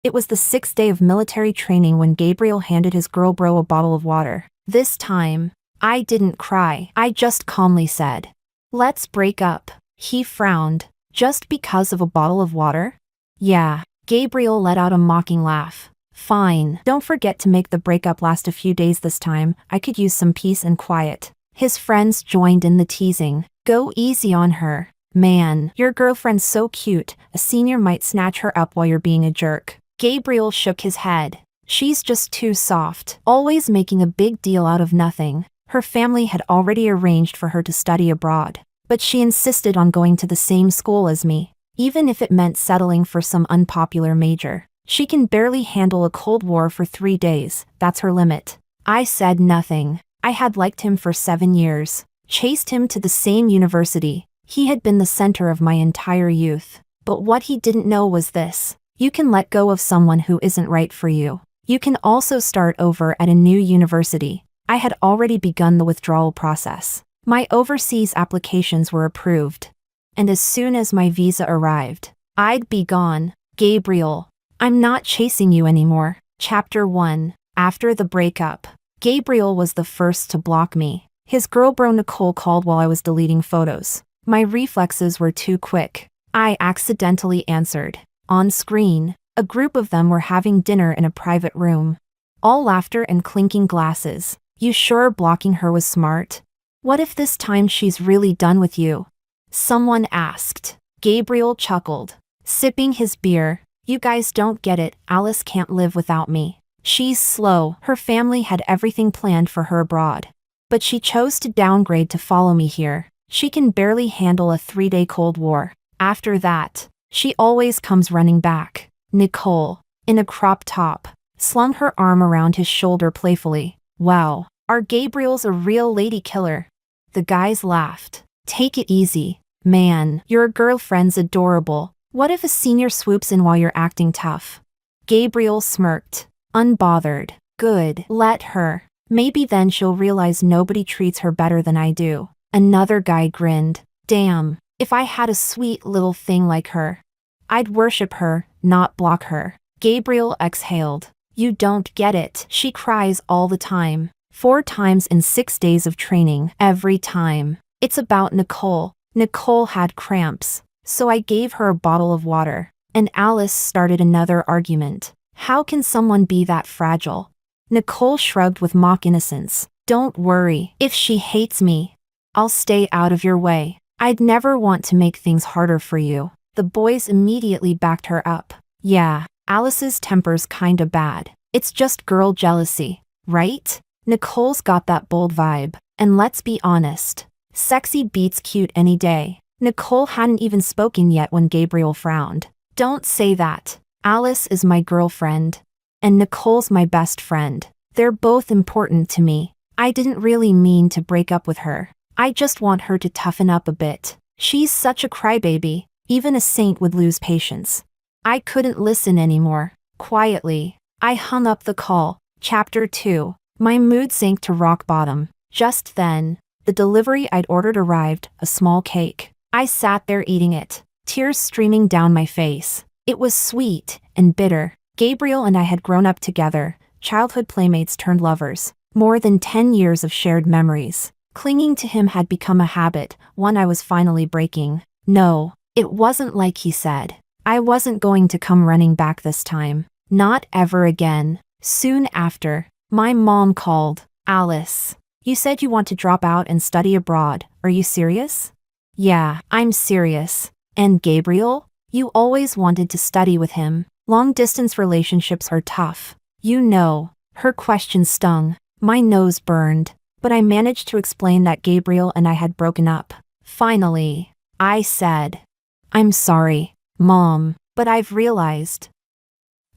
It was the 6th day of military training when Gabriel handed his girl bro a bottle of water. This time, I didn't cry. I just calmly said, "Let's break up." He frowned. "Just because of a bottle of water?" "Yeah." Gabriel let out a mocking laugh. "Fine. Don't forget to make the breakup last a few days this time. I could use some peace and quiet." His friends joined in the teasing. "Go easy on her. Man, your girlfriend's so cute. A senior might snatch her up while you're being a jerk." Gabriel shook his head. "She's just too soft. Always making a big deal out of nothing." Her family had already arranged for her to study abroad, but she insisted on going to the same school as me, even if it meant settling for some unpopular major. She can barely handle a Cold War for 3 days. That's her limit. I said nothing. I had liked him for 7 years, chased him to the same university. He had been the center of my entire youth. But what he didn't know was this: you can let go of someone who isn't right for you. You can also start over at a new university. I had already begun the withdrawal process. My overseas applications were approved, and as soon as my visa arrived, I'd be gone. Gabriel, I'm not chasing you anymore. Chapter 1. After the breakup. Gabriel was the first to block me. His girl bro Nicole called while I was deleting photos. My reflexes were too quick. I accidentally answered. On screen, a group of them were having dinner in a private room. All laughter and clinking glasses. "You sure blocking her was smart? What if this time she's really done with you?" someone asked. Gabriel chuckled, sipping his beer. "You guys don't get it. Alice can't live without me. She's slow." Her family had everything planned for her abroad, but she chose to downgrade to follow me here. She can barely handle a 3-day Cold War. After that, she always comes running back. Nicole, in a crop top, slung her arm around his shoulder playfully. "Wow, our Gabriel's a real lady killer." The guys laughed. "Take it easy, man. Your girlfriend's adorable. What if a senior swoops in while you're acting tough?" Gabriel smirked, unbothered. "Good, let her. Maybe then she'll realize nobody treats her better than I do." Another guy grinned. "Damn, if I had a sweet little thing like her, I'd worship her, not block her." Gabriel exhaled. "You don't get it. She cries all the time. 4 times in 6 days of training. Every time. It's about Nicole. Nicole had cramps, so I gave her a bottle of water. And Alice started another argument. How can someone be that fragile?" Nicole shrugged with mock innocence. "Don't worry. If she hates me, I'll stay out of your way. I'd never want to make things harder for you." The boys immediately backed her up. "Yeah, Alice's temper's kinda bad. It's just girl jealousy, right? Nicole's got that bold vibe. And let's be honest, sexy beats cute any day." Nicole hadn't even spoken yet when Gabriel frowned. "Don't say that. Alice is my girlfriend. And Nicole's my best friend. They're both important to me. I didn't really mean to break up with her. I just want her to toughen up a bit. She's such a crybaby. Even a saint would lose patience." I couldn't listen anymore. Quietly, I hung up the call. Chapter 2. My mood sank to rock bottom. Just then, the delivery I'd ordered arrived, a small cake. I sat there eating it, tears streaming down my face. It was sweet and bitter. Gabriel and I had grown up together, childhood playmates turned lovers. More than 10 years of shared memories. Clinging to him had become a habit, one I was finally breaking. No, it wasn't like he said. I wasn't going to come running back this time. Not ever again. Soon after, my mom called. "Alice, you said you want to drop out and study abroad. Are you serious?" "Yeah, I'm serious." "And Gabriel? You always wanted to study with him. Long-distance relationships are tough. You know." Her question stung. My nose burned. But I managed to explain that Gabriel and I had broken up. Finally, I said, "I'm sorry, Mom, but I've realized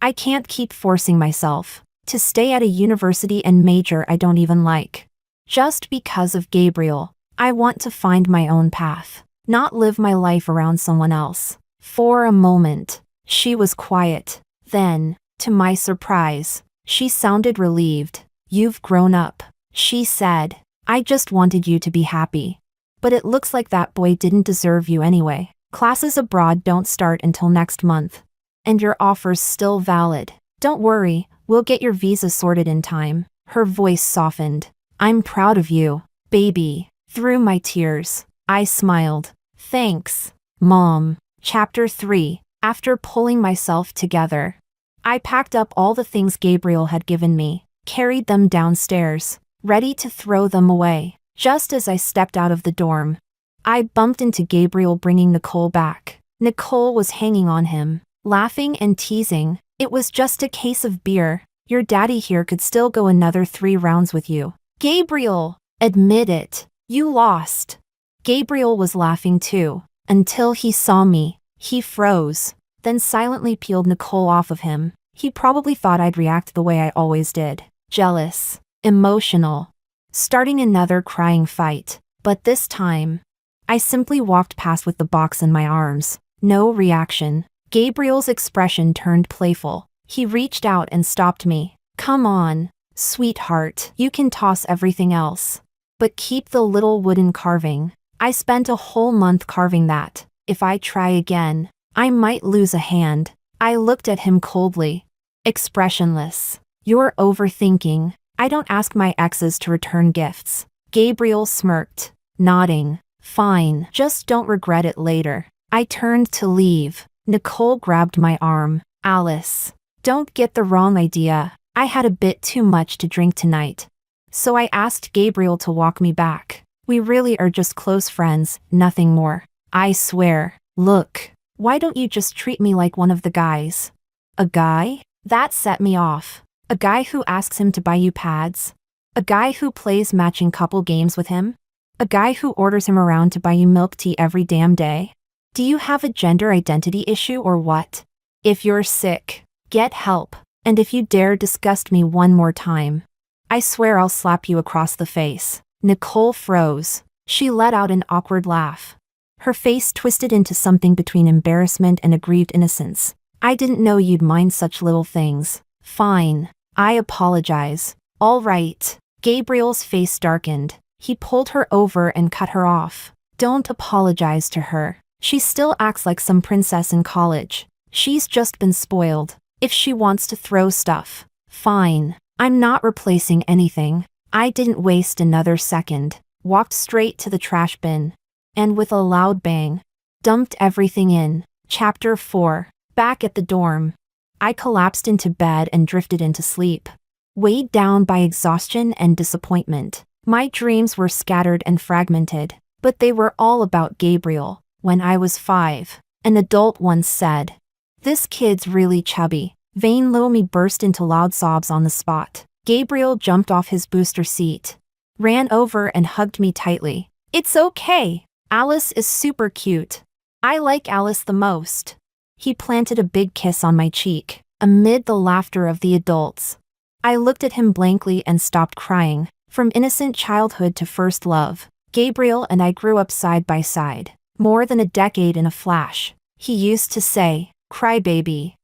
I can't keep forcing myself to stay at a university and major I don't even like. Just because of Gabriel, I want to find my own path, not live my life around someone else." For a moment, she was quiet. Then, to my surprise, she sounded relieved. "You've grown up," she said. "I just wanted you to be happy. But it looks like that boy didn't deserve you anyway. Classes abroad don't start until next month. And your offer's still valid. Don't worry, we'll get your visa sorted in time. Her voice softened. I'm proud of you, baby. Through my tears, I smiled. Thanks, Mom. Chapter 3. After pulling myself together, I packed up all the things Gabriel had given me, carried them downstairs, ready to throw them away. Just as I stepped out of the dorm, I bumped into Gabriel bringing Nicole back. Nicole was hanging on him, laughing and teasing. It was just a case of beer. Your daddy here could still go another 3 rounds with you. Gabriel, admit it. You lost. Gabriel was laughing too, until he saw me. He froze, then silently peeled Nicole off of him. He probably thought I'd react the way I always did. Jealous, emotional, starting another crying fight. But this time, I simply walked past with the box in my arms. No reaction. Gabriel's expression turned playful. He reached out and stopped me. Come on, sweetheart. You can toss everything else, but keep the little wooden carving. I spent a whole month carving that. If I try again, I might lose a hand. I looked at him coldly, expressionless. You're overthinking. I don't ask my exes to return gifts. Gabriel smirked, nodding. Fine, just don't regret it later. I turned to leave. Nicole grabbed my arm. Alice, don't get the wrong idea. I had a bit too much to drink tonight, so I asked Gabriel to walk me back. We really are just close friends, nothing more. I swear. Look, why don't you just treat me like one of the guys? A guy? That set me off. A guy who asks him to buy you pads? A guy who plays matching couple games with him? A guy who orders him around to buy you milk tea every damn day? Do you have a gender identity issue or what? If you're sick, get help. And if you dare disgust me one more time, I swear I'll slap you across the face. Nicole froze. She let out an awkward laugh. Her face twisted into something between embarrassment and aggrieved innocence. I didn't know you'd mind such little things. Fine. I apologize. All right. Gabriel's face darkened. He pulled her over and cut her off. Don't apologize to her. She still acts like some princess in college. She's just been spoiled. If she wants to throw stuff, fine. I'm not replacing anything. I didn't waste another second. Walked straight to the trash bin, and with a loud bang, dumped everything in. Chapter 4. Back at the dorm, I collapsed into bed and drifted into sleep, weighed down by exhaustion and disappointment. My dreams were scattered and fragmented, but they were all about Gabriel. When I was 5, an adult once said, "This kid's really chubby." Vain Lomi burst into loud sobs on the spot. Gabriel jumped off his booster seat, ran over and hugged me tightly. It's okay. Alice is super cute. I like Alice the most. He planted a big kiss on my cheek, amid the laughter of the adults. I looked at him blankly and stopped crying. From innocent childhood to first love, Gabriel and I grew up side by side, more than a decade in a flash. He used to say, cry baby,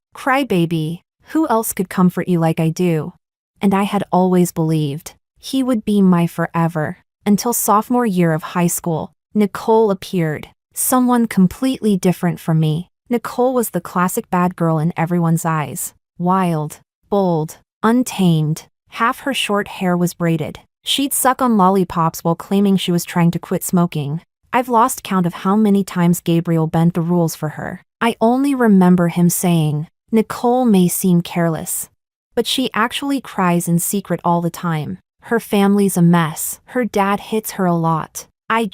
who else could comfort you like I do? And I had always believed he would be my forever. Until sophomore year of high school, Nicole appeared. Someone completely different from me. Nicole was the classic bad girl in everyone's eyes. Wild, bold, untamed. Half her short hair was braided. She'd suck on lollipops while claiming she was trying to quit smoking. I've lost count of how many times Gabriel bent the rules for her. I only remember him saying, Nicole may seem careless, but she actually cries in secret all the time. Her family's a mess. Her dad hits her a lot. I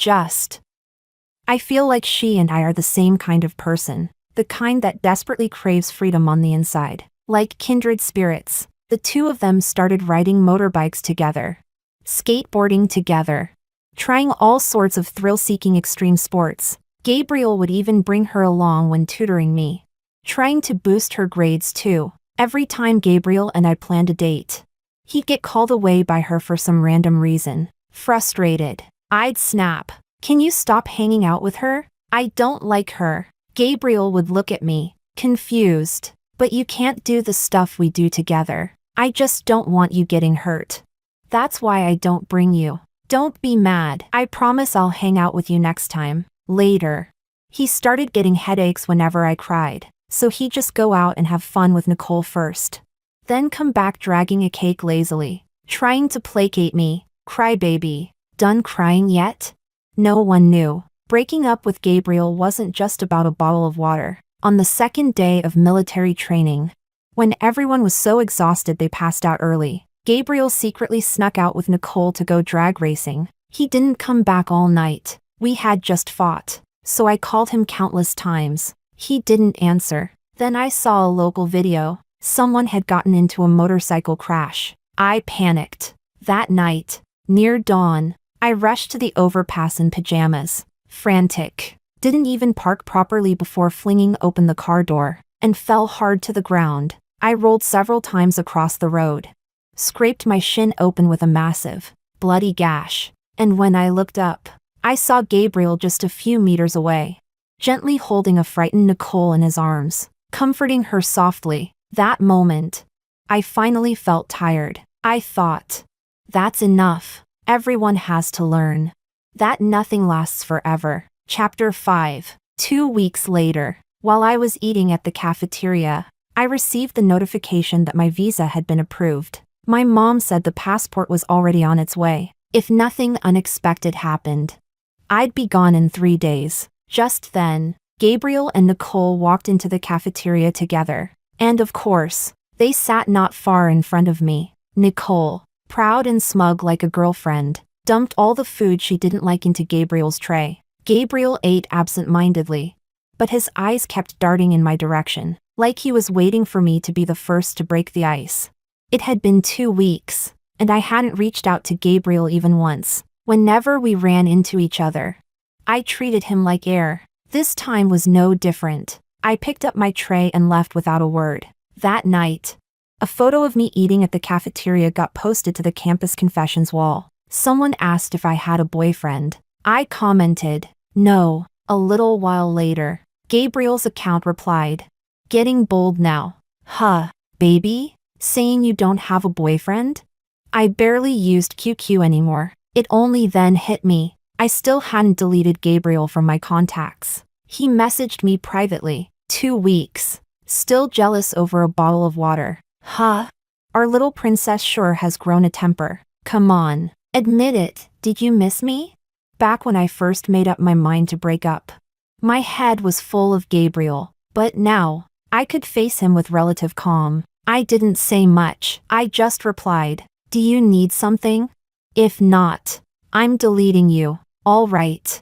feel like she and I are the same kind of person. The kind that desperately craves freedom on the inside. Like kindred spirits, the two of them started riding motorbikes together, skateboarding together, trying all sorts of thrill-seeking extreme sports. Gabriel would even bring her along when tutoring me, trying to boost her grades too. Every time Gabriel and I planned a date, he'd get called away by her for some random reason. Frustrated, I'd snap. Can you stop hanging out with her? I don't like her. Gabriel would look at me, confused. But you can't do the stuff we do together. I just don't want you getting hurt. That's why I don't bring you. Don't be mad. I promise I'll hang out with you next time. Later. He started getting headaches whenever I cried. so he'd just go out and have fun with Nicole first. Then come back dragging a cake lazily, trying to placate me. Crybaby. Done crying yet? No one knew. Breaking up with Gabriel wasn't just about a bottle of water. On the second day of military training, when everyone was so exhausted they passed out early, Gabriel secretly snuck out with Nicole to go drag racing. He didn't come back all night. We had just fought, so I called him countless times. He didn't answer. Then I saw a local video. Someone had gotten into a motorcycle crash. I panicked. That night, near dawn, I rushed to the overpass in pajamas, frantic. Didn't even park properly before flinging open the car door, and fell hard to the ground. I rolled several times across the road, scraped my shin open with a massive, bloody gash, and when I looked up, I saw Gabriel just a few meters away, gently holding a frightened Nicole in his arms, comforting her softly. That moment, I finally felt tired. I thought, that's enough. Everyone has to learn that nothing lasts forever. Chapter 5. 2 weeks later, while I was eating at the cafeteria, I received the notification that my visa had been approved. My mom said the passport was already on its way. If nothing unexpected happened, I'd be gone in 3 days. Just then, Gabriel and Nicole walked into the cafeteria together. And of course, they sat not far in front of me. Nicole, proud and smug like a girlfriend, dumped all the food she didn't like into Gabriel's tray. Gabriel ate absent-mindedly, but his eyes kept darting in my direction, like he was waiting for me to be the first to break the ice. It had been 2 weeks, and I hadn't reached out to Gabriel even once. Whenever we ran into each other, I treated him like air. This time was no different. I picked up my tray and left without a word. That night, a photo of me eating at the cafeteria got posted to the campus confessions wall. Someone asked if I had a boyfriend. I commented, no. A little while later, Gabriel's account replied, getting bold now. Huh, baby? Saying you don't have a boyfriend? I barely used QQ anymore. It only then hit me. I still hadn't deleted Gabriel from my contacts. He messaged me privately. 2 weeks. Still jealous over a bottle of water. Huh? Our little princess sure has grown a temper. Come on. Admit it, did you miss me? Back when I first made up my mind to break up, my head was full of Gabriel, but now, I could face him with relative calm. I didn't say much. I just replied, do you need something? If not, I'm deleting you. All right,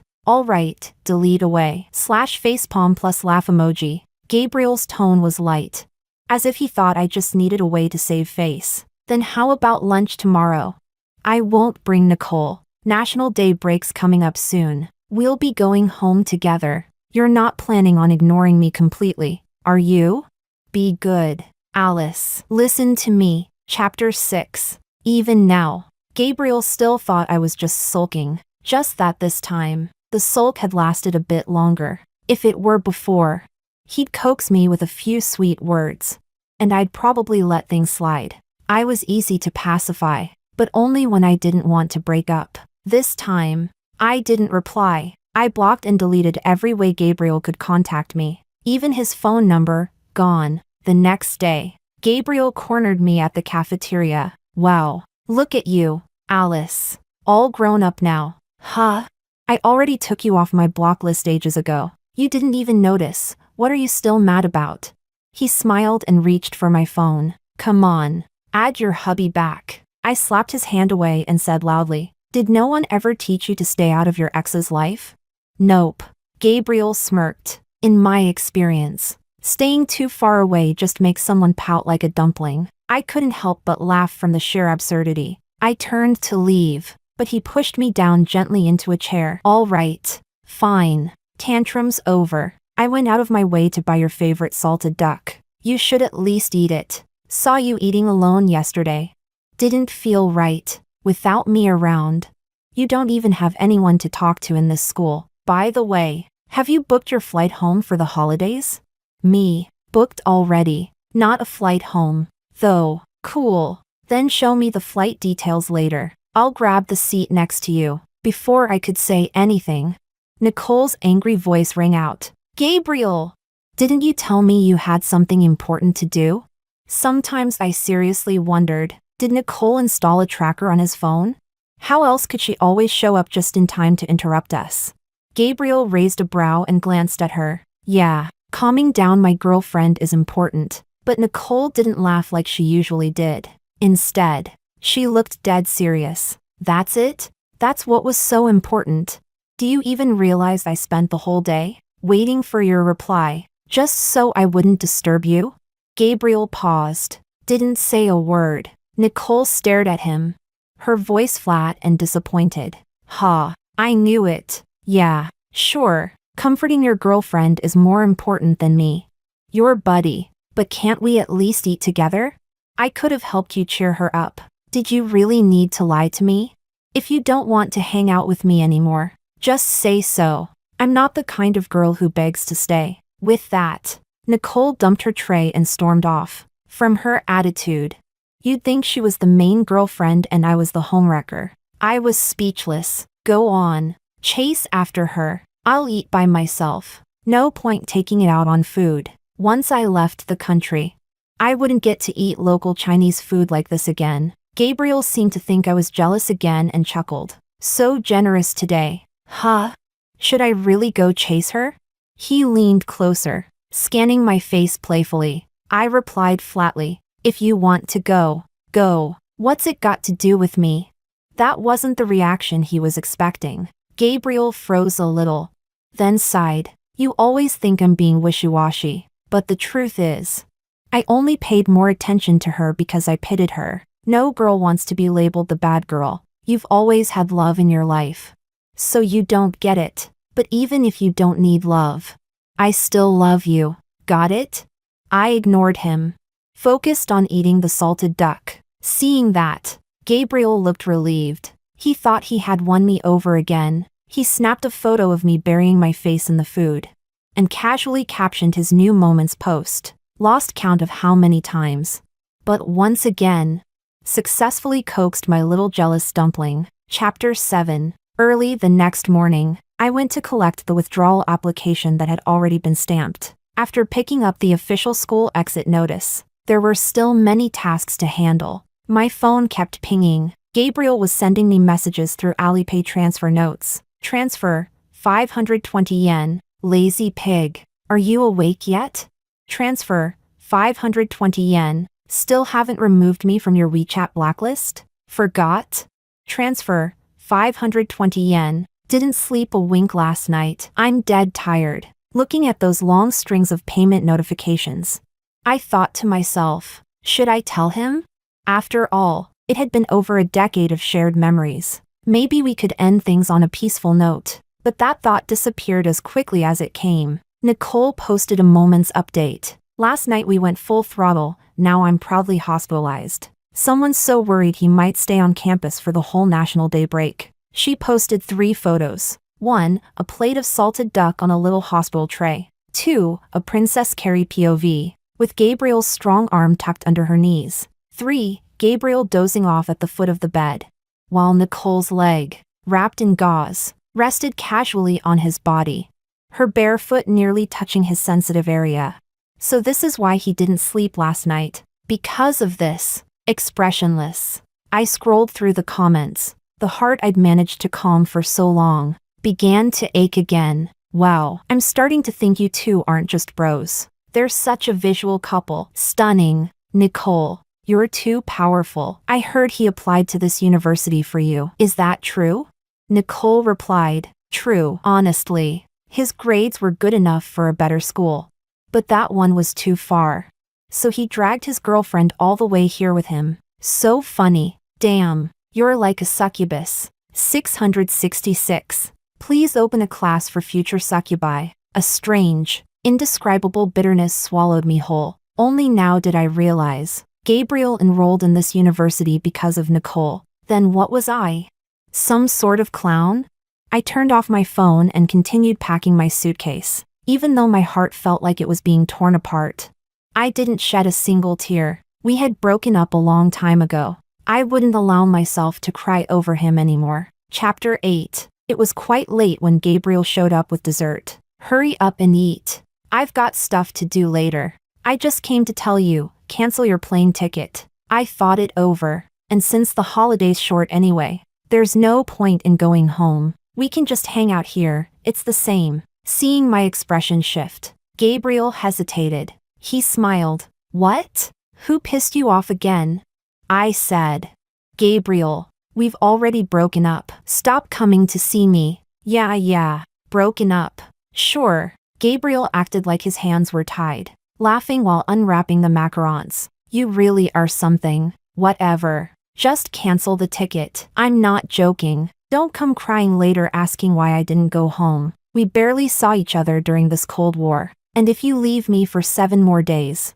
delete away. /facepalm plus laugh emoji. Gabriel's tone was light, as if he thought I just needed a way to save face. Then how about lunch tomorrow? I won't bring Nicole. National Day break's coming up soon. We'll be going home together. You're not planning on ignoring me completely, are you? Be good, Alice. Listen to me. Chapter 6. Even now, Gabriel still thought I was just sulking. Just that this time, the sulk had lasted a bit longer. If it were before, he'd coax me with a few sweet words, and I'd probably let things slide. I was easy to pacify, but only when I didn't want to break up. This time, I didn't reply. I blocked and deleted every way Gabriel could contact me. Even his phone number, gone. The next day, Gabriel cornered me at the cafeteria. Wow, look at you, Alice. All grown up now. Huh? I already took you off my block list ages ago. You didn't even notice. What are you still mad about? He smiled and reached for my phone. Come on, add your hubby back. I slapped his hand away and said loudly, did no one ever teach you to stay out of your ex's life? Nope. Gabriel smirked. In my experience, staying too far away just makes someone pout like a dumpling. I couldn't help but laugh from the sheer absurdity. I turned to leave, but he pushed me down gently into a chair. All right, fine. Tantrums over. I went out of my way to buy your favorite salted duck. You should at least eat it. Saw you eating alone yesterday. Didn't feel right, without me around. You don't even have anyone to talk to in this school. By the way, have you booked your flight home for the holidays? Me, booked already. Not a flight home, though. Cool. Then show me the flight details later. I'll grab the seat next to you. Before I could say anything, Nicole's angry voice rang out. Gabriel! Didn't you tell me you had something important to do? Sometimes I seriously wondered, did Nicole install a tracker on his phone? How else could she always show up just in time to interrupt us? Gabriel raised a brow and glanced at her. Yeah, calming down my girlfriend is important. But Nicole didn't laugh like she usually did. Instead, she looked dead serious. That's it? That's what was so important? Do you even realize I spent the whole day waiting for your reply, just so I wouldn't disturb you? Gabriel paused, didn't say a word. Nicole stared at him, her voice flat and disappointed. Ha, I knew it. Yeah, sure, comforting your girlfriend is more important than me. Your buddy, but can't we at least eat together? I could have helped you cheer her up. Did you really need to lie to me? If you don't want to hang out with me anymore, just say so. I'm not the kind of girl who begs to stay. With that, Nicole dumped her tray and stormed off. From her attitude, you'd think she was the main girlfriend and I was the homewrecker. I was speechless. Go on. Chase after her. I'll eat by myself. No point taking it out on food. Once I left the country, I wouldn't get to eat local Chinese food like this again. Gabriel seemed to think I was jealous again and chuckled. So generous today. Huh? Should I really go chase her? He leaned closer, scanning my face playfully. I replied flatly, if you want to go, go. What's it got to do with me? That wasn't the reaction he was expecting. Gabriel froze a little, then sighed. You always think I'm being wishy-washy, but the truth is, I only paid more attention to her because I pitied her. No girl wants to be labeled the bad girl. You've always had love in your life. So you don't get it. But even if you don't need love, I still love you. Got it? I ignored him, focused on eating the salted duck. Seeing that, Gabriel looked relieved. He thought he had won me over again. He snapped a photo of me burying my face in the food, and casually captioned his new moments post. Lost count of how many times. But once again, successfully coaxed my little jealous dumpling. Chapter 7. Early the next morning, I went to collect the withdrawal application that had already been stamped. After picking up the official school exit notice, there were still many tasks to handle. My phone kept pinging. Gabriel was sending me messages through Alipay transfer notes. Transfer, 520 yen. Lazy pig. Are you awake yet? Transfer, 520 yen. Still haven't removed me from your WeChat blacklist? Forgot? Transfer, 520 yen. Didn't sleep a wink last night. I'm dead tired. Looking at those long strings of payment notifications, I thought to myself, should I tell him? After all, it had been over a decade of shared memories. Maybe we could end things on a peaceful note. But that thought disappeared as quickly as it came. Nicole posted a moment's update. Last night we went full throttle, now I'm proudly hospitalized. Someone's so worried he might stay on campus for the whole National Day break. She posted 3 photos. 1, a plate of salted duck on a little hospital tray. 2, a Princess Carrie POV, with Gabriel's strong arm tucked under her knees. 3, Gabriel dozing off at the foot of the bed, while Nicole's leg, wrapped in gauze, rested casually on his body, her bare foot nearly touching his sensitive area. So this is why he didn't sleep last night. Because of this. Expressionless. I scrolled through the comments. The heart I'd managed to calm for so long began to ache again. Wow, I'm starting to think you two aren't just bros. They're such a visual couple. Stunning. Nicole, you're too powerful. I heard he applied to this university for you. Is that true? Nicole replied, true. Honestly, his grades were good enough for a better school. But that one was too far. So he dragged his girlfriend all the way here with him. So funny. Damn, you're like a succubus. 666. Please open a class for future succubi. A strange, indescribable bitterness swallowed me whole. Only now did I realize. Gabriel enrolled in this university because of Nicole. Then what was I? Some sort of clown? I turned off my phone and continued packing my suitcase, even though my heart felt like it was being torn apart. I didn't shed a single tear. We had broken up a long time ago. I wouldn't allow myself to cry over him anymore. Chapter 8. It was quite late when Gabriel showed up with dessert. Hurry up and eat. I've got stuff to do later. I just came to tell you, cancel your plane ticket. I thought it over, and since the holiday's short anyway, there's no point in going home. We can just hang out here, it's the same. Seeing my expression shift, Gabriel hesitated. He smiled. What? Who pissed you off again? I said. Gabriel, we've already broken up. Stop coming to see me. Yeah, broken up. Sure. Gabriel acted like his hands were tied, laughing while unwrapping the macarons. You really are something. Whatever. Just cancel the ticket. I'm not joking. Don't come crying later asking why I didn't go home. We barely saw each other during this Cold War. And if you leave me for 7 more days,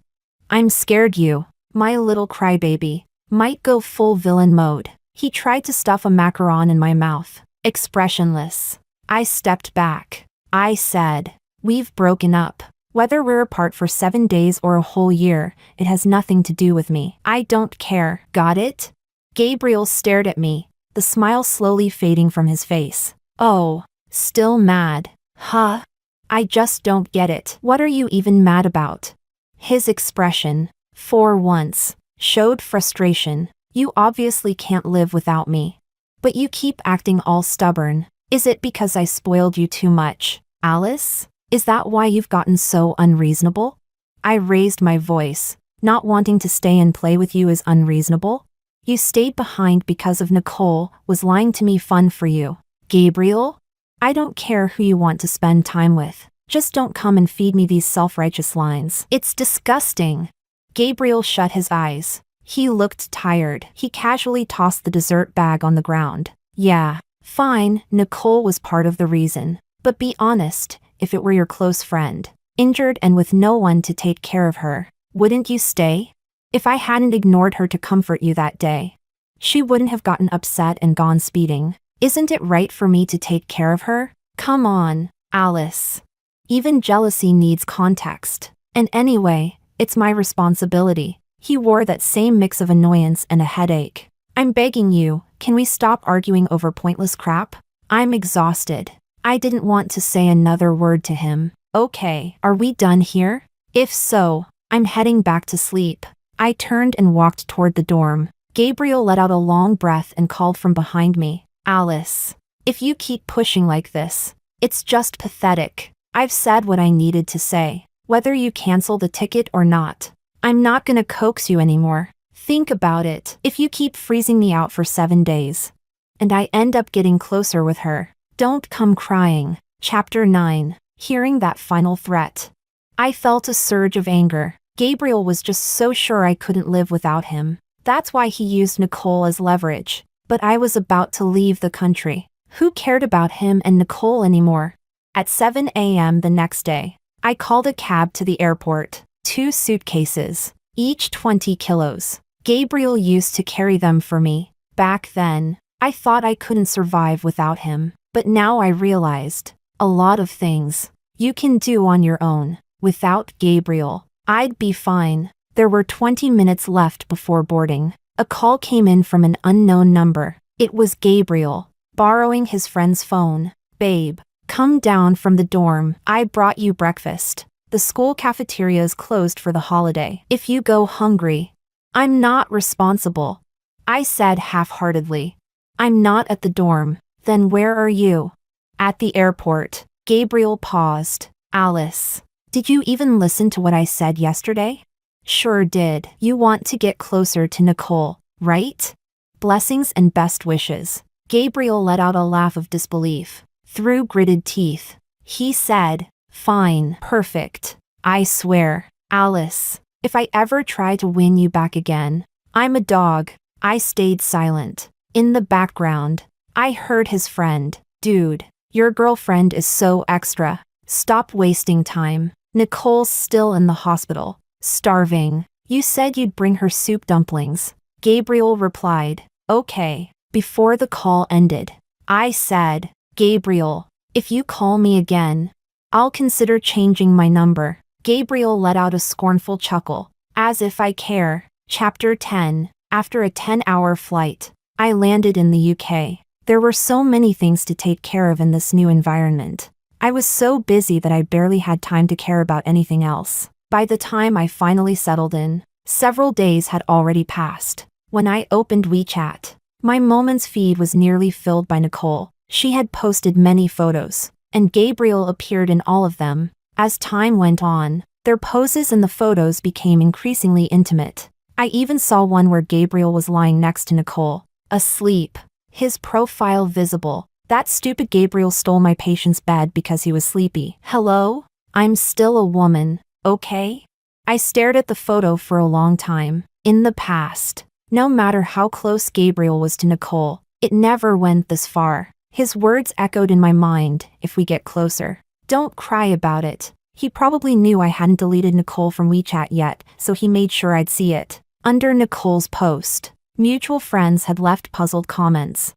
I'm scared you, my little crybaby, might go full villain mode. He tried to stuff a macaron in my mouth, expressionless. I stepped back. I said, we've broken up. Whether we're apart for 7 days or a whole year, it has nothing to do with me. I don't care. Got it? Gabriel stared at me, the smile slowly fading from his face. Oh, still mad? Huh? I just don't get it. What are you even mad about? His expression, for once, showed frustration. You obviously can't live without me. But you keep acting all stubborn. Is it because I spoiled you too much, Alice? Is that why you've gotten so unreasonable? I raised my voice. Not wanting to stay and play with you is unreasonable? You stayed behind because of Nicole. Was lying to me fun for you? Gabriel? I don't care who you want to spend time with. Just don't come and feed me these self-righteous lines. It's disgusting. Gabriel shut his eyes. He looked tired. He casually tossed the dessert bag on the ground. Yeah, fine, Nicole was part of the reason. But be honest, if it were your close friend, injured and with no one to take care of her, wouldn't you stay? If I hadn't ignored her to comfort you that day, she wouldn't have gotten upset and gone speeding. Isn't it right for me to take care of her? Come on, Alice. Even jealousy needs context. And anyway, it's my responsibility. He wore that same mix of annoyance and a headache. I'm begging you, can we stop arguing over pointless crap? I'm exhausted. I didn't want to say another word to him. Okay, are we done here? If so, I'm heading back to sleep. I turned and walked toward the dorm. Gabriel let out a long breath and called from behind me. Alice, if you keep pushing like this, it's just pathetic. I've said what I needed to say. Whether you cancel the ticket or not, I'm not gonna coax you anymore. Think about it. If you keep freezing me out for 7 days, and I end up getting closer with her, don't come crying. Chapter 9. Hearing that final threat, I felt a surge of anger. Gabriel was just so sure I couldn't live without him. That's why he used Nicole as leverage. But I was about to leave the country. Who cared about him and Nicole anymore? At 7 a.m. the next day, I called a cab to the airport. 2 suitcases, each 20 kilos. Gabriel used to carry them for me. Back then, I thought I couldn't survive without him. But now I realized, a lot of things you can do on your own. Without Gabriel, I'd be fine. There were 20 minutes left before boarding. A call came in from an unknown number. It was Gabriel, borrowing his friend's phone. Babe, come down from the dorm. I brought you breakfast. The school cafeteria is closed for the holiday. If you go hungry, I'm not responsible. I said half-heartedly. I'm not at the dorm. Then where are you? At the airport. Gabriel paused. Alice, did you even listen to what I said yesterday? Sure did. You want to get closer to Nicole, right? Blessings and best wishes. Gabriel let out a laugh of disbelief. Through gritted teeth, he said, fine, perfect. I swear, Alice, if I ever try to win you back again, I'm a dog. I stayed silent. In the background, I heard his friend. Dude, your girlfriend is so extra. Stop wasting time. Nicole's still in the hospital, starving. You said you'd bring her soup dumplings. Gabriel replied, okay. Before the call ended, I said, Gabriel, if you call me again, I'll consider changing my number. Gabriel let out a scornful chuckle. As if I care. Chapter 10. After a 10-hour flight, I landed in the UK. There were so many things to take care of in this new environment. I was so busy that I barely had time to care about anything else. By the time I finally settled in, several days had already passed. When I opened WeChat, my Moments feed was nearly filled by Nicole. She had posted many photos, and Gabriel appeared in all of them. As time went on, their poses in the photos became increasingly intimate. I even saw one where Gabriel was lying next to Nicole, asleep, his profile visible. That stupid Gabriel stole my patient's bed because he was sleepy. Hello? I'm still a woman, okay? I stared at the photo for a long time. In the past, no matter how close Gabriel was to Nicole, it never went this far. His words echoed in my mind, if we get closer. Don't cry about it. He probably knew I hadn't deleted Nicole from WeChat yet, so he made sure I'd see it. Under Nicole's post, mutual friends had left puzzled comments.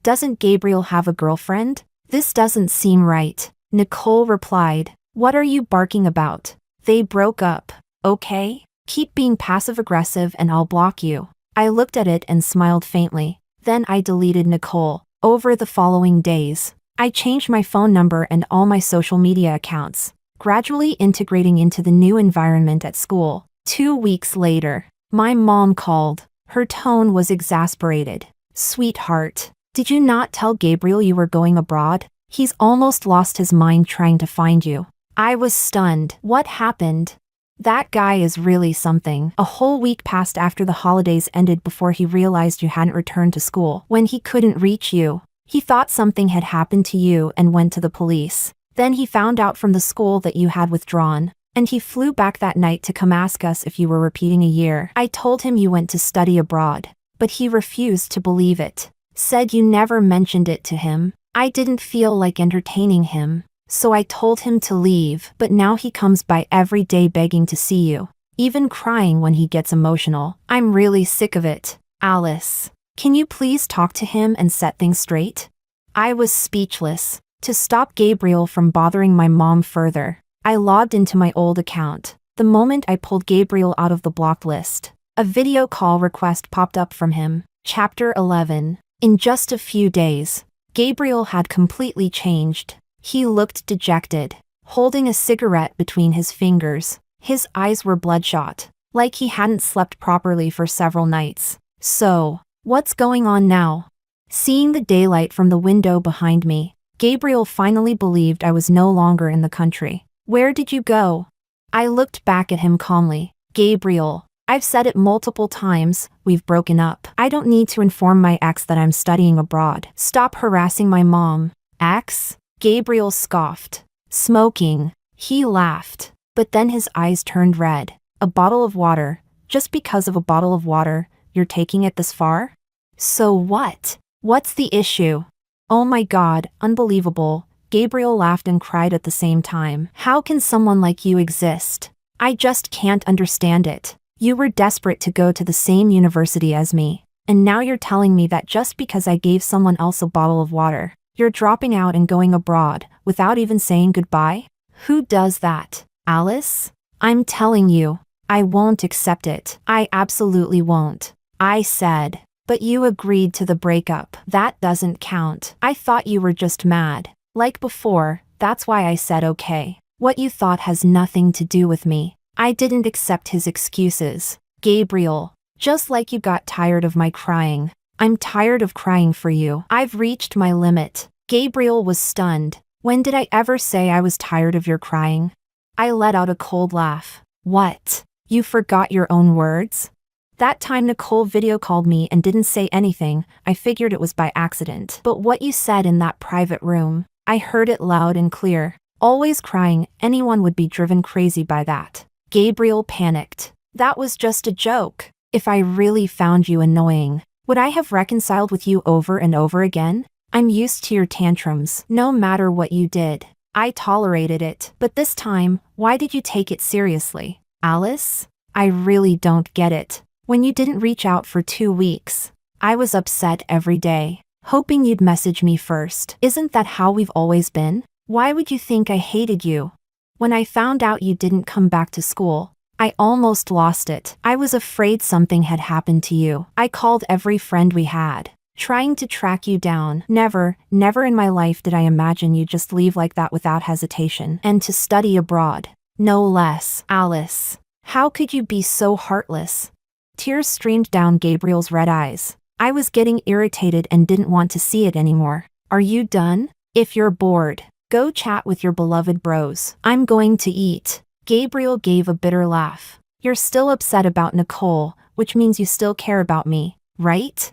Doesn't Gabriel have a girlfriend? This doesn't seem right. Nicole replied, what are you barking about? They broke up, okay? Keep being passive-aggressive and I'll block you. I looked at it and smiled faintly. Then I deleted Nicole. Over the following days, I changed my phone number and all my social media accounts, gradually integrating into the new environment at school. 2 weeks later, my mom called. Her tone was exasperated. Sweetheart, did you not tell Gabriel you were going abroad? He's almost lost his mind trying to find you. I was stunned. What happened? That guy is really something. A whole week passed after the holidays ended before he realized you hadn't returned to school. When he couldn't reach you, he thought something had happened to you and went to the police. Then he found out from the school that you had withdrawn, and he flew back that night to come ask us if you were repeating a year. I told him you went to study abroad, but he refused to believe it. Said you never mentioned it to him. I didn't feel like entertaining him, so I told him to leave, but now he comes by every day begging to see you, even crying when he gets emotional. I'm really sick of it. Alice, can you please talk to him and set things straight? I was speechless. To stop Gabriel from bothering my mom further, I logged into my old account. The moment I pulled Gabriel out of the blocked list, a video call request popped up from him. Chapter 11. In just a few days, Gabriel had completely changed. He looked dejected, holding a cigarette between his fingers. His eyes were bloodshot, like he hadn't slept properly for several nights. So, what's going on now? Seeing the daylight from the window behind me, Gabriel finally believed I was no longer in the country. Where did you go? I looked back at him calmly. Gabriel, I've said it multiple times, we've broken up. I don't need to inform my ex that I'm studying abroad. Stop harassing my mom. Ex? Gabriel scoffed. Smoking. He laughed, but then his eyes turned red. A bottle of water. Just because of a bottle of water, you're taking it this far? So what? What's the issue? Oh my God, unbelievable. Gabriel laughed and cried at the same time. How can someone like you exist? I just can't understand it. You were desperate to go to the same university as me, and now you're telling me that just because I gave someone else a bottle of water, you're dropping out and going abroad, without even saying goodbye? Who does that? Alice? I'm telling you, I won't accept it. I absolutely won't. I said. But you agreed to the breakup. That doesn't count. I thought you were just mad. Like before, that's why I said okay. What you thought has nothing to do with me. I didn't accept his excuses. Gabriel, just like you got tired of my crying, I'm tired of crying for you. I've reached my limit. Gabriel was stunned. When did I ever say I was tired of your crying? I let out a cold laugh. What? You forgot your own words? That time Nicole video called me and didn't say anything. I figured it was by accident. But what you said in that private room, I heard it loud and clear. Always crying, anyone would be driven crazy by that. Gabriel panicked. That was just a joke. If I really found you annoying, would I have reconciled with you over and over again? I'm used to your tantrums, no matter what you did. I tolerated it. But this time, why did you take it seriously? Alice? I really don't get it. When you didn't reach out for 2 weeks, I was upset every day, hoping you'd message me first. Isn't that how we've always been? Why would you think I hated you? When I found out you didn't come back to school, I almost lost it. I was afraid something had happened to you. I called every friend we had, trying to track you down. Never in my life did I imagine you'd just leave like that without hesitation. And to study abroad. No less. Alice, how could you be so heartless? Tears streamed down Gabriel's red eyes. I was getting irritated and didn't want to see it anymore. Are you done? If you're bored, go chat with your beloved bros. I'm going to eat. Gabriel gave a bitter laugh. You're still upset about Nicole, which means you still care about me, right?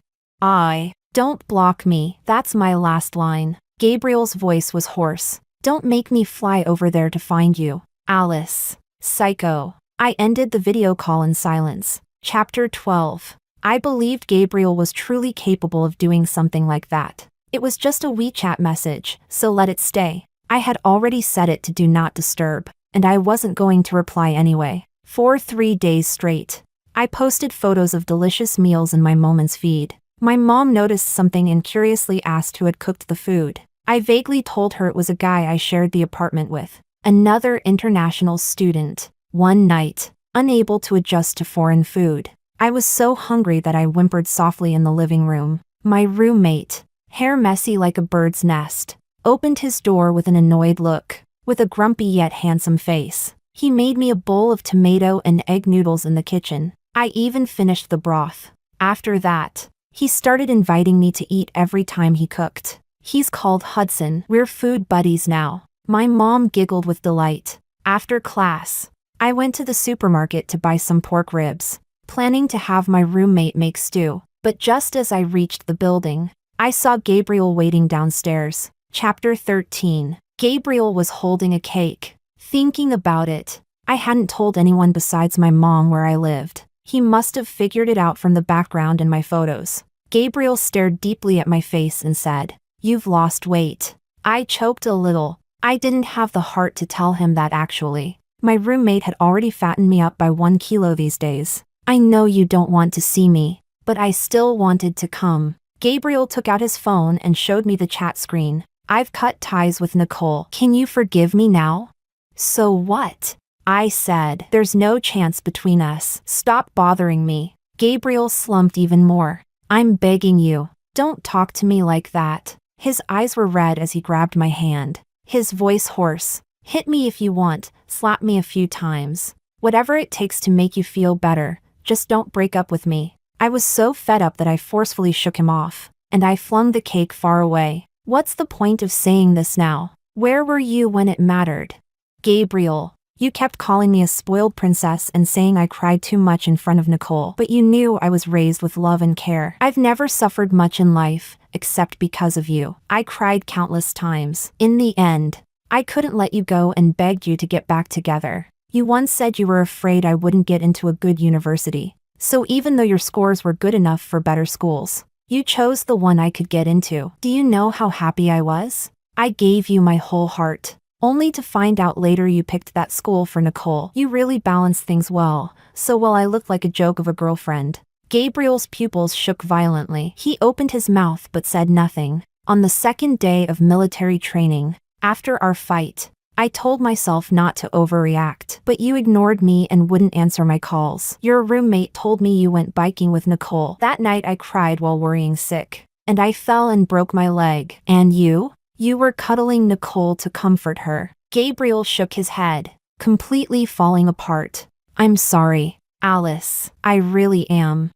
Don't block me. That's my last line. Gabriel's voice was hoarse. Don't make me fly over there to find you. Alice. Psycho. I ended the video call in silence. Chapter 12. I believed Gabriel was truly capable of doing something like that. It was just a WeChat message, so let it stay. I had already set it to do not disturb, and I wasn't going to reply anyway. For 3 days straight, I posted photos of delicious meals in my Moments feed. My mom noticed something and curiously asked who had cooked the food. I vaguely told her it was a guy I shared the apartment with, another international student. One night, unable to adjust to foreign food, I was so hungry that I whimpered softly in the living room. My roommate, hair messy like a bird's nest, opened his door with an annoyed look. With a grumpy yet handsome face, he made me a bowl of tomato and egg noodles in the kitchen. I even finished the broth. After that, he started inviting me to eat every time he cooked. He's called Hudson. We're food buddies now. My mom giggled with delight. After class, I went to the supermarket to buy some pork ribs, planning to have my roommate make stew. But just as I reached the building, I saw Gabriel waiting downstairs. Chapter 13. Gabriel was holding a cake. Thinking about it, I hadn't told anyone besides my mom where I lived. He must have figured it out from the background in my photos. Gabriel stared deeply at my face and said, "You've lost weight." I choked a little. I didn't have the heart to tell him that actually. My roommate had already fattened me up by 1 kilo these days. I know you don't want to see me, but I still wanted to come. Gabriel took out his phone and showed me the chat screen. I've cut ties with Nicole. Can you forgive me now? So what? I said, there's no chance between us. Stop bothering me. Gabriel slumped even more. I'm begging you, don't talk to me like that. His eyes were red as he grabbed my hand. His voice hoarse. Hit me if you want, slap me a few times. Whatever it takes to make you feel better, just don't break up with me. I was so fed up that I forcefully shook him off, and I flung the cake far away. What's the point of saying this now? Where were you when it mattered? Gabriel, you kept calling me a spoiled princess and saying I cried too much in front of Nicole, but you knew I was raised with love and care. I've never suffered much in life, except because of you. I cried countless times. In the end, I couldn't let you go and begged you to get back together. You once said you were afraid I wouldn't get into a good university. So even though your scores were good enough for better schools, you chose the one I could get into. Do you know how happy I was? I gave you my whole heart, only to find out later you picked that school for Nicole. You really balanced things well, so while I looked like a joke of a girlfriend. Gabriel's pupils shook violently. He opened his mouth but said nothing. On the second day of military training, after our fight, I told myself not to overreact, but you ignored me and wouldn't answer my calls. Your roommate told me you went biking with Nicole. That night I cried while worrying sick, and I fell and broke my leg. And you? You were cuddling Nicole to comfort her. Gabriel shook his head, completely falling apart. I'm sorry, Alice. I really am.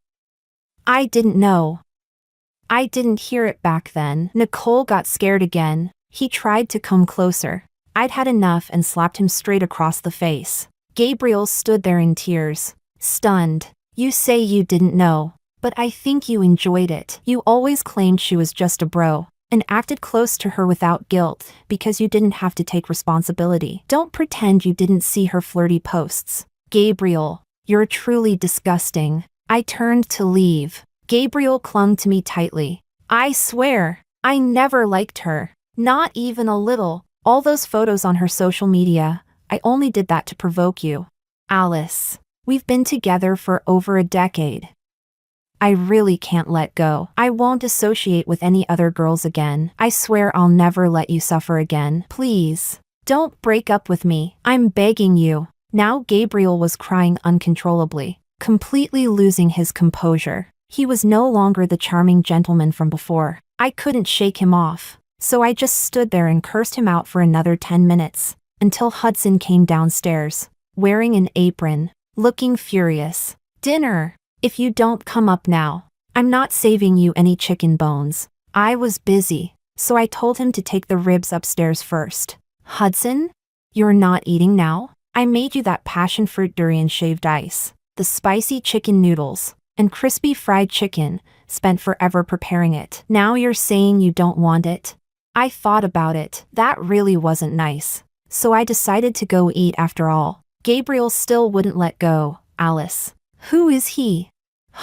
I didn't know. I didn't hear it back then. Nicole got scared again. He tried to come closer. I'd had enough and slapped him straight across the face. Gabriel stood there in tears, stunned. You say you didn't know, but I think you enjoyed it. You always claimed she was just a bro, and acted close to her without guilt because you didn't have to take responsibility. Don't pretend you didn't see her flirty posts. Gabriel, you're truly disgusting. I turned to leave. Gabriel clung to me tightly. I swear, I never liked her. Not even a little. All those photos on her social media, I only did that to provoke you. Alice, we've been together for over a decade. I really can't let go. I won't associate with any other girls again. I swear I'll never let you suffer again. Please, don't break up with me. I'm begging you. Now Gabriel was crying uncontrollably, completely losing his composure. He was no longer the charming gentleman from before. I couldn't shake him off, so I just stood there and cursed him out for another 10 minutes, until Hudson came downstairs, wearing an apron, looking furious. "Dinner! If you don't come up now, I'm not saving you any chicken bones." I was busy, so I told him to take the ribs upstairs first. "Hudson? You're not eating now? I made you that passion fruit durian shaved ice, the spicy chicken noodles, and crispy fried chicken, spent forever preparing it. Now you're saying you don't want it?" I thought about it. That really wasn't nice. So I decided to go eat after all. Gabriel still wouldn't let go. "Alice. Who is he?"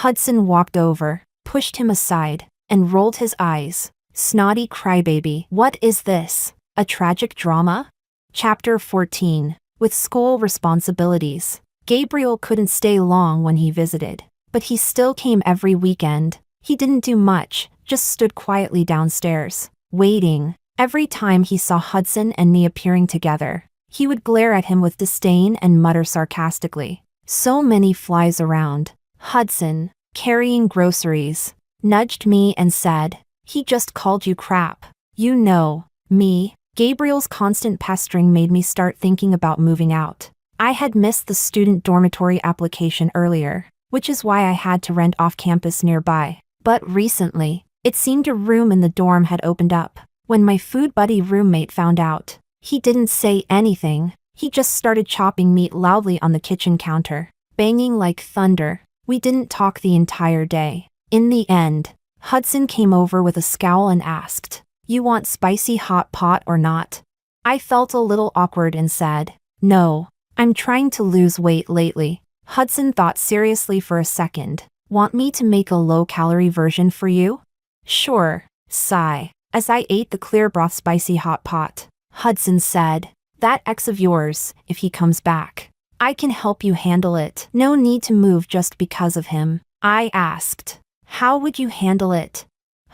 Hudson walked over, pushed him aside, and rolled his eyes. "Snotty crybaby. What is this? A tragic drama?" Chapter 14. With school responsibilities, Gabriel couldn't stay long when he visited, but he still came every weekend. He didn't do much, just stood quietly downstairs, waiting. Every time he saw Hudson and me appearing together, he would glare at him with disdain and mutter sarcastically, "So many flies around." Hudson, carrying groceries, nudged me and said, "He just called you crap." You know, me. Gabriel's constant pestering made me start thinking about moving out. I had missed the student dormitory application earlier, which is why I had to rent off campus nearby. But recently, it seemed a room in the dorm had opened up. When my food buddy roommate found out, he didn't say anything. He just started chopping meat loudly on the kitchen counter, banging like thunder. We didn't talk the entire day. In the end, Hudson came over with a scowl and asked, "You want spicy hot pot or not?" I felt a little awkward and said, "No, I'm trying to lose weight lately." Hudson thought seriously for a second. "Want me to make a low-calorie version for you?" "Sure." Sigh. As I ate the clear broth spicy hot pot, Hudson said, "That ex of yours, if he comes back, I can help you handle it. No need to move just because of him." I asked, "How would you handle it?"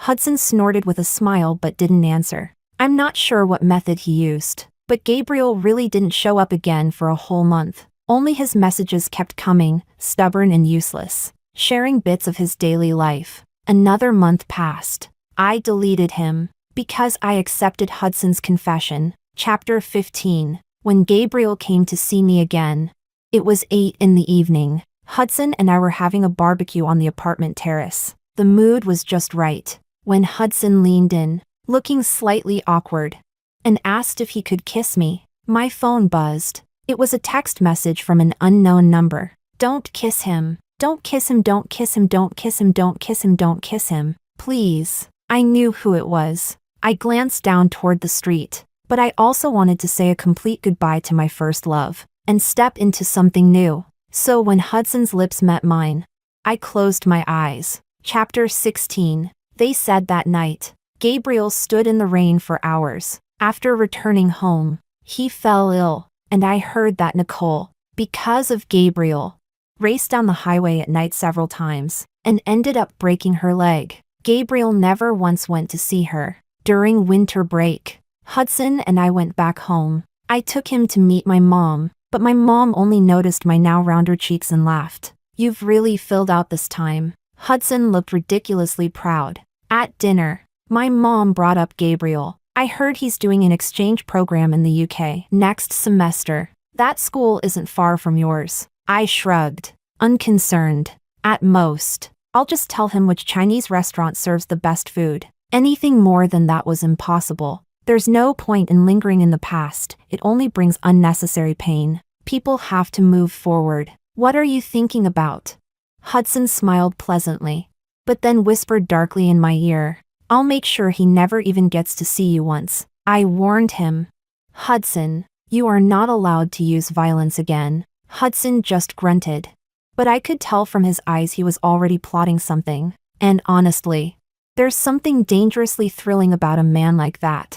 Hudson snorted with a smile but didn't answer. I'm not sure what method he used, but Gabriel really didn't show up again for a whole month. Only his messages kept coming, stubborn and useless, sharing bits of his daily life. Another month passed. I deleted him, because I accepted Hudson's confession. Chapter 15. When Gabriel came to see me again. It was 8 in the evening. Hudson and I were having a barbecue on the apartment terrace. The mood was just right, when Hudson leaned in, looking slightly awkward, and asked if he could kiss me. My phone buzzed. It was a text message from an unknown number. "Don't kiss him. Don't kiss him. Don't kiss him. Don't kiss him. Don't kiss him. Don't kiss him. Please." I knew who it was. I glanced down toward the street, but I also wanted to say a complete goodbye to my first love, and step into something new. So when Hudson's lips met mine, I closed my eyes. Chapter 16. They said that night, Gabriel stood in the rain for hours. After returning home, he fell ill, and I heard that Nicole, because of Gabriel, raced down the highway at night several times, and ended up breaking her leg. Gabriel never once went to see her. During winter break, Hudson and I went back home. I took him to meet my mom, but my mom only noticed my now rounder cheeks and laughed. "You've really filled out this time." Hudson looked ridiculously proud. At dinner, my mom brought up Gabriel. "I heard he's doing an exchange program in the UK next semester. That school isn't far from yours." I shrugged, unconcerned. "At most, I'll just tell him which Chinese restaurant serves the best food." Anything more than that was impossible. There's no point in lingering in the past, it only brings unnecessary pain. People have to move forward. "What are you thinking about?" Hudson smiled pleasantly, but then whispered darkly in my ear, "I'll make sure he never even gets to see you once." I warned him. "Hudson, you are not allowed to use violence again." Hudson just grunted, but I could tell from his eyes he was already plotting something. And honestly, there's something dangerously thrilling about a man like that.